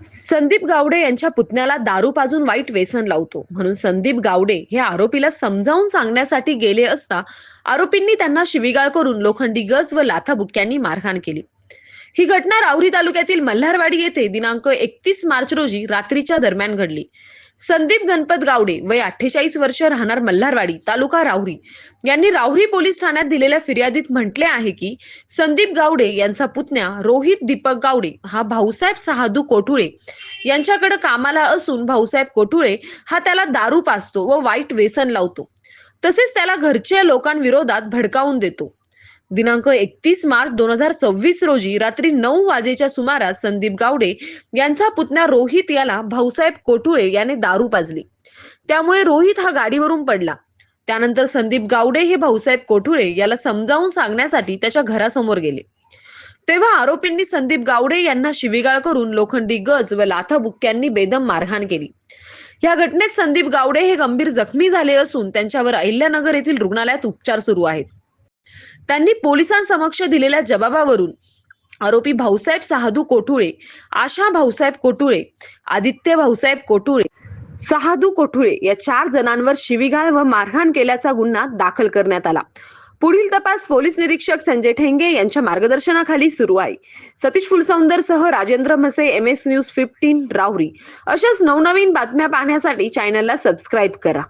संदीप गावडे यांच्या पुतण्याला दारू पाजून वाईट व्यसन लावतो म्हणून संदीप गावडे हे आरोपीला समजावून सांगण्यासाठी गेले असता आरोपींनी त्यांना शिवीगाळ करून लोखंडी गज व लाथाबुक्क्यांनी मारहाण केली. ही घटना राहुरी तालुक्यातील मल्हारवाडी येथे दिनांक 31 मार्च रोजी रात्रीच्या दरम्यान घडली. संदीप गणपत गावडे वय 48 वर्ष राहणार मल्हारवाडी तालुका राहुरी यांनी राहुरी पोलीस ठाण्यात दिलेल्या फिर्यादीत म्हटले आहे की संदीप गावडे यांचा पुतण्या रोहित दीपक गावडे हा भाऊसाहेब सहादू कोठुळे यांच्याकडे कामाला असून भाऊसाहेब कोठुळे हा त्याला दारू पाजतो व वाईट व्यसन लावतो. तसेच त्याला घरच्या लोकांविरोधात भडकावून देतो. दिनांक 31 मार्च 2026 रोजी रात्री 9 वाजेच्या सुमारास संदीप गावडे यांचा पुतण्या रोहित याला भाऊसाहेब कोठुळे याने दारू पाजली. त्यामुळे रोहित हा गाडीवरून पडला. त्यानंतर संदीप गावडे हे भाऊसाहेब कोठुळे याला समजावून सांगण्यासाठी त्याच्या घरासमोर गेले. तेव्हा आरोपींनी संदीप गावडे यांना शिवीगाळ करून लोखंडी गज व लाथाबुक्क्यांनी बेदम मारहाण केली. या घटनेत संदीप गावडे हे गंभीर जखमी झाले असून त्यांच्यावर अहिल्यानगर येथील रुग्णालयात उपचार सुरू आहेत. त्यांनी पोलिसांसमक्ष दिलेल्या जबाबावरून आरोपी भाऊसाहेब सहादू कोठुळे, आशा भाऊसाहेब कोठुळे, आदित्य भाऊसाहेब कोठुळे, सहादू कोठुळे या 4 जणांवर शिवीगाळ व मारहाण केल्याचा गुन्हा दाखल करण्यात आला. पुढील तपास पोलीस निरीक्षक संजय ठेंगे यांच्या मार्गदर्शनाखाली सुरू आहे. सतीश फुलसौंदर सह राजेंद्र म्हसे, MS न्यूज 15 राहुरी. अशाच नवनवीन बातम्या पाहण्यासाठी चॅनलला सबस्क्राईब करा.